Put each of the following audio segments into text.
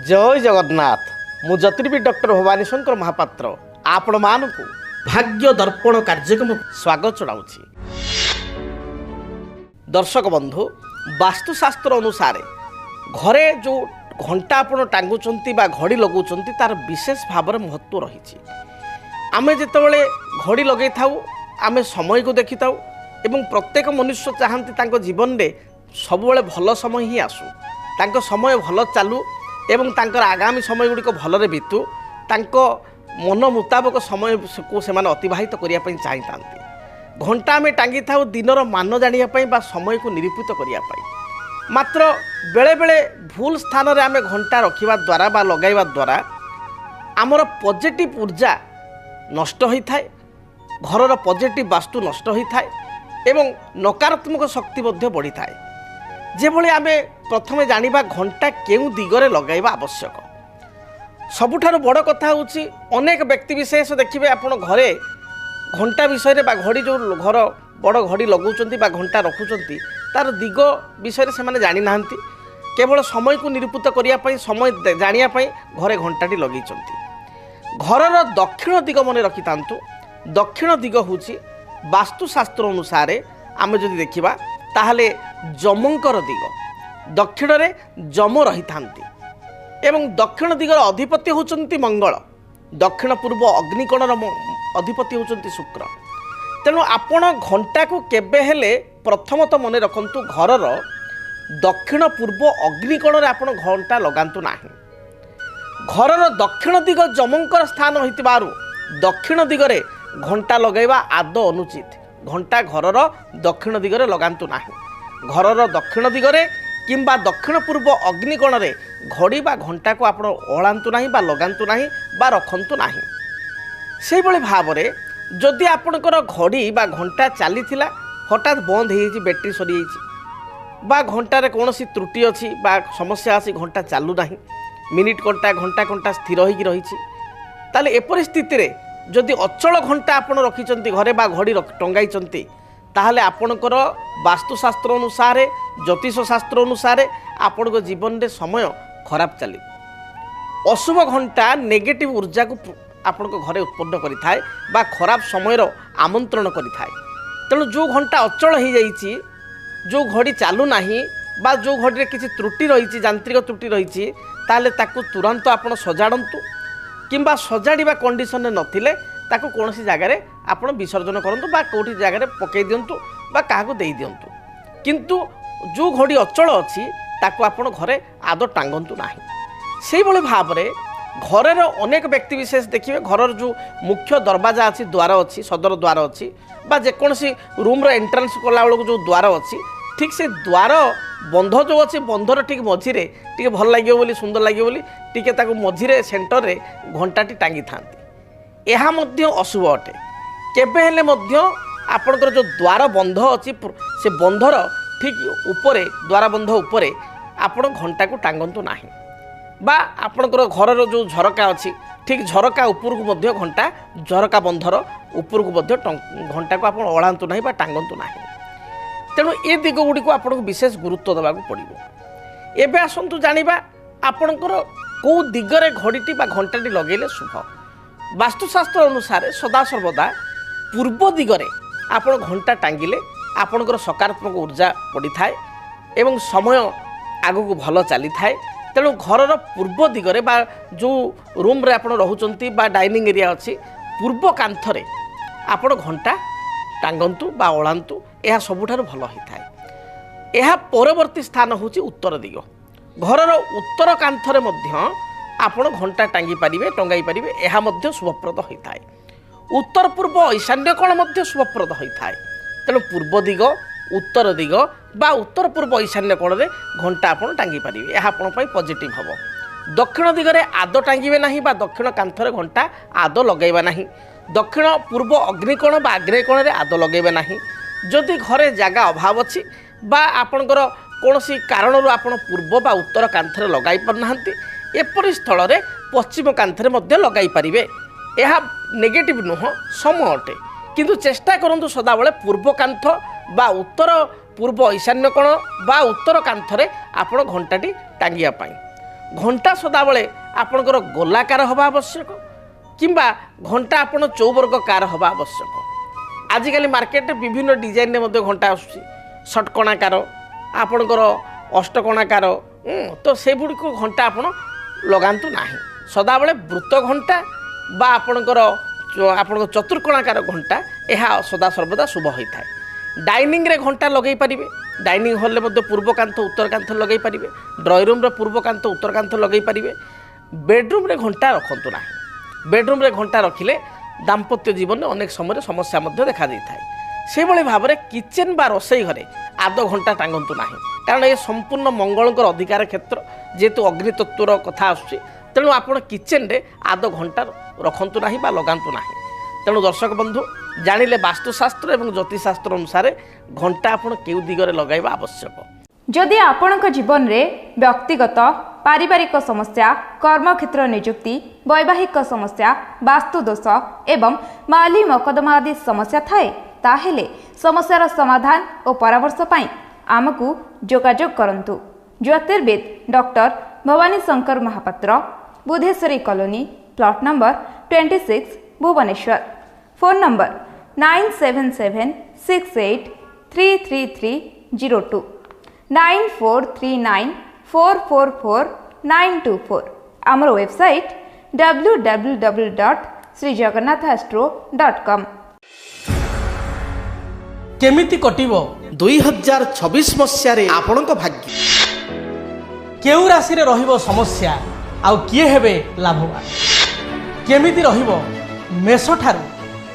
जय जगन्नाथ मु ज्योतिर्विद डॉक्टर भवानी शंकर महापात्र आपण मानकु भाग्य दर्पण कार्यक्रम स्वागत चढ़ाऊँगी। दर्शक बंधु वास्तुशास्त्र अनुसार घरे जो घंटा आपण टांगुंट बा घड़ी लगुंट तार विशेष भाव महत्व रही। आमे जितेबाला घड़ी लगे थाऊ आमे समय को देखी थाऊ एवं प्रत्येक मनुष्य चाहती तांको जीवन में सबुबले भल समय ही आसू तांको समय भल चालू एवं तांकर आगामी समय गुड़िक भलरे बीतू तांको मन मुताबक समय को से अतिबाहित करने चाही था। घंटा आम टांगी था दिनर मान जानापी बा समय को निरूपित करने मात्र बेले बेले भूल स्थान रे आम घंटा रखा द्वारा बा लगाइबा द्वारा आमर पॉजिटिव ऊर्जा नष्ट होता है, घरर पॉजिटिव वास्तु नष्ट होता है एवं नकारात्मक शक्ति बढ़ी था। जेभली आमे प्रथमे जानिबा घंटा केउ दिगरे लगाइबा आवश्यक। सबुठारु बड़ कथा होची अनेक व्यक्ति विशेष देखिबे आपण घरे घंटा विषय बा घड़ी जो घर बड़ घड़ी लगौचंती बा घंटा रखुचंती तार दिग विषय से माने जानि नाहंती, केवल समय को निरूपित करिया पई समय जानिया पई घरे घंटाटी लगैचंती। घरर दक्षिण दिग मने रखितांतु। दक्षिण दिग होची वास्तुशास्त्र अनुसार आमे जदि देखिबा ताहले जमंकर दिग, दक्षिण रे जम रही थांती एवं दक्षिण दिगर अधिपति होचंती मंगल, दक्षिण पूर्व अग्निकोणर अधिपति होचंती शुक्र। तेणु आपण घंटा को केबे हेले प्रथमत मन रखंतु घरर दक्षिण पूर्व अग्निकोण रे आपण घंटा लगांतु नाही। घरर दक्षिण दिग जमंकर स्थान होइतिबारु दक्षिण दिगरे घंटा लगाइबा आदौ अनुचित। घंटा घरर दक्षिण दिगरे लगांतु नाही। घरर दक्षिण दिगरे किंबा दक्षिण पूर्व अग्निकोण रे घड़ी बा घंटा को आपण ओळांतु नाही बा लगांतु नाही बा रखंतु नाही। सेहि भली भाबरे जदि आपणकर घड़ी बा घंटा चलीथिला हठात बंद हो बैटरी सरी बा घंटार कौन त्रुटि अच्छी बा समस्या आसी घंटा चालू नाही, मिनिट घंटा घंटा घंटा स्थिर होगी रही ताले एपरि स्थिति रे जदि अचल घंटा आपण रखिचंती घरे बा घड़ी टंगाइचंती ताहले आपणकर वास्तुशास्त्र अनुसार ज्योतिष शास्त्र अनुसार आपण जीवन में समय खराब चलो। अशुभ घंटा नेगेटिव ऊर्जा को आपण घरे उत्पन्न करिथाए बा खराब समयर आमंत्रण करिथाए। तेणु जो घंटा अचल हो जाइए, जो घड़ी चालू नाही बा जो घड़ी किसी त्रुटि रही यांत्रिक त्रुटि रही ताले ताकू तुरंत आपण सजाड़तु किंबा सजाड़ा कंडीशन में नथिले ताकू कौन सी जगार आप विसर्जन करूँ बा कौटी जगार पकई दिंतु बा क्या दे दिंतु। किंतु जो घड़ी अचल अच्छी ताकू आपण घरे आदौ टांगतु ना। से भाव में घरर अनेक व्यक्ति विशेष देखिए घरर जो मुख्य दरवाजा अच्छी द्वार अच्छी सदर द्वार अच्छी बा जेकोसी रूम एंट्रांस कला बेलू जो द्वार अच्छी ठीक से द्वार बंध जो अच्छी बंधर ठीक मझिरे टी भल लगे बोली सुंदर लगे बोली टी मझिरे सेंटर रे घंटाटी टांगी था। यह अशुभ अटे। केबे हेले मध्य आपणकर जो द्वार बंध अच्छी से बंधर ठीक उपरे द्वार बंध उपरे आपण घंटा को टांगतु नाही बा आपणकर घरर जो झरका अच्छी ठीक झरका उपरक मध्य घंटा झरका बंधर उपरक मध्य घंटा को आपण ओढ़ातु नाही बा टांगतु नाही। तेणु ए दिग गुड़ी को आपको विशेष गुरुत्व देवा पड़ो। एबे आसंतु जानिबा आपणकर को दिगरे घड़ीटी बा घंटाटी लगेले शुभ। वास्तुशास्त्र अनुसार सदा सर्वदा पूर्व दिगरे आपण घंटा टांगिले आपणकर सकारात्मक ऊर्जा पड़ी थाए एवं समय आगु को भल चली थाए। तेणु घरर पूर्व दिगरे बा जो रूम रे आपण रहुचंती बा डाइनिंग एरिया अच्छी पूर्व कांथरे आपण घंटा टांगतु बा ओढ़ातु यह सबुठारु भल होता है। यह परवर्ती स्थान होची उत्तर दिग। घरर उत्तर कांथरे मध्य आपण घंटा टांगी पारिबे टंगाई पारिबे यह मध्य शुभप्रद होता है। उत्तर पूर्व ईशान्य कोण मध्य शुभप्रद होता है। तेणु पूर्व दिग उत्तर दिग बा उत्तर पूर्व ईशान्य कोण रे घंटा आपण टांगी पारिबे यह आपण पई पॉजिटिव हबो। दक्षिण दिगरे आदौ टांगिबे नाही बा दक्षिण कांथरे घंटा आदौ लगैबा नाही। दक्षिण पूर्व अग्निकोण बा आग्नेय कोण रे आदौ लगैबे नाही। जदि घरे जगह अभाव अच्छी बा आपणकर कौनसी कारणरू आपण पूर्व बा उत्तर कांथरे लगाई पारनाहांती एपरि स्थल रे पश्चिम कांथरे मध्य लगाई पारिबे। यह नेगेटिव नुह सम अटे। किंतु चेष्टा करंतु सदाबेले पूर्व कांथ बा उत्तर पूर्व ईशान्य कोण बा उत्तर कांथरे आपण घंटाटी टांगिया पाई। ଘଣ୍ଟା ସଦାବେଳେ ଆପଣଙ୍କର ଗୋଲାକାର ହେବା ଆବଶ୍ୟକ କିମ୍ବା ଘଣ୍ଟା ଆପଣ ଚୌବର୍ଗକାର ହେବା ଆବଶ୍ୟକ। ଆଜିକାଲି ମାର୍କେଟରେ ବିଭିନ୍ନ ଡିଜାଇନରେ ମଧ୍ୟ ଘଣ୍ଟା ଆସୁଛି, ଷଟକଣାକାର, ଆପଣଙ୍କର ଅଷ୍ଟକଣାକାର, ତ ସେଗୁଡ଼ିକୁ ଘଣ୍ଟା ଆପଣ ଲଗାନ୍ତୁ ନାହିଁ। ସଦାବେଳେ ବୃତ୍ତ ଘଣ୍ଟା ବା ଆପଣଙ୍କର ଚତୁର୍କଣାକାର ଘଣ୍ଟା ଏହା ସଦାସର୍ବଦା ଶୁଭ ହୋଇଥାଏ। ଡାଇନିଂରେ ଘଣ୍ଟା ଲଗାଇ ପାରିବେ, ଡାଇନିଂ ହଲ୍ରେ ମଧ୍ୟ ପୂର୍ବ କାନ୍ଥ ଉତ୍ତର କାନ୍ଥ ଲଗାଇ ପାରିବେ, ଡ୍ରଇଂ ରୁମ୍ରେ ପୂର୍ବ କାନ୍ଥ ଉତ୍ତର କାନ୍ଥ ଲଗାଇ ପାରିବେ। ବେଡ଼ରୁମ୍ରେ ଘଣ୍ଟା ରଖନ୍ତୁ ନାହିଁ। ବେଡ଼ରୁମ୍ରେ ଘଣ୍ଟା ରଖିଲେ ଦାମ୍ପତ୍ୟ ଜୀବନରେ ଅନେକ ସମୟରେ ସମସ୍ୟା ମଧ୍ୟ ଦେଖାଦେଇଥାଏ। ସେହିଭଳି ଭାବରେ କିଚେନ୍ ବା ରୋଷେଇ ଘରେ ଆଦୌ ଘଣ୍ଟା ଟାଙ୍ଗନ୍ତୁ ନାହିଁ, କାରଣ ଏ ସମ୍ପୂର୍ଣ୍ଣ ମଙ୍ଗଳଙ୍କର ଅଧିକାର କ୍ଷେତ୍ର, ଯେହେତୁ ଅଗ୍ନିତତ୍ତ୍ୱର କଥା ଆସୁଛି, ତେଣୁ ଆପଣ କିଚେନ୍ରେ ଆଦୌ ଘଣ୍ଟା ରଖନ୍ତୁ ନାହିଁ ବା ଲଗାନ୍ତୁ ନାହିଁ। ତେଣୁ ଦର୍ଶକ ବନ୍ଧୁ ଜାଣିଲେ ବାସ୍ତୁଶାସ୍ତ୍ର ଏବଂ ଜ୍ୟୋତିଷଶାସ୍ତ୍ର ଅନୁସାରେ ଘଣ୍ଟା ଆପଣ କେଉଁ ଦିଗରେ ଲଗାଇବା ଆବଶ୍ୟକ। ଯଦି ଆପଣଙ୍କ ଜୀବନରେ ବ୍ୟକ୍ତିଗତ ପାରିବାରିକ ସମସ୍ୟା, କର୍ମକ୍ଷେତ୍ର ନିଯୁକ୍ତି, ବୈବାହିକ ସମସ୍ୟା, ବାସ୍ତୁ ଦୋଷ ଏବଂ ମାଲି ମକଦ୍ଦମା ଆଦି ସମସ୍ୟା ଥାଏ, ତାହେଲେ ସମସ୍ୟାର ସମାଧାନ ଓ ପରାମର୍ଶ ପାଇଁ ଆମକୁ ଯୋଗାଯୋଗ କରନ୍ତୁ। ଜ୍ୟୋତିର୍ବିଦ doctor Bhabani Shankar Mahapatra, Budheswari colony, plot number 26, Bhubaneswar. Phone number 9776833302 9439444924। ଆମର ୱେବସାଇଟ୍ www.srijagannathastro.com। କେମିତି କଟିବ 2026 ମସିହାରେ ଆପଣଙ୍କ ଭାଗ୍ୟ? କେଉଁ ରାଶିରେ ରହିବ ସମସ୍ୟା ଆଉ କିଏ ହେବେ ଲାଭବାନ? କେମିତି ରହିବ ମେଷଠାରୁ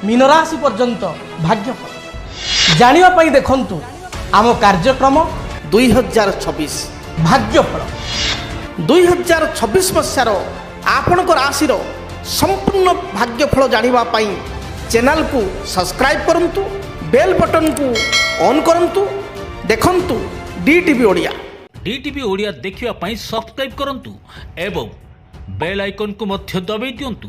ମୀନରାଶି ପର୍ଯ୍ୟନ୍ତ ଭାଗ୍ୟଫଳ? ଜାଣିବା ପାଇଁ ଦେଖନ୍ତୁ ଆମ କାର୍ଯ୍ୟକ୍ରମ 2026 ଭାଗ୍ୟଫଳ। 2026 ମସିହାର ଆପଣଙ୍କ ରାଶିର ସମ୍ପୂର୍ଣ୍ଣ ଭାଗ୍ୟଫଳ ଜାଣିବା ପାଇଁ ଚ୍ୟାନେଲକୁ ସବସ୍କ୍ରାଇବ୍ କରନ୍ତୁ, ବେଲ୍ ବଟନକୁ ଅନ୍ କରନ୍ତୁ। ଦେଖନ୍ତୁ DTV ଓଡ଼ିଆ। DTV ଓଡ଼ିଆ ଦେଖିବା ପାଇଁ ସବସ୍କ୍ରାଇବ୍ କରନ୍ତୁ ଏବଂ ବେଲ୍ ଆଇକନ୍କୁ ମଧ୍ୟ ଦବାଇ ଦିଅନ୍ତୁ।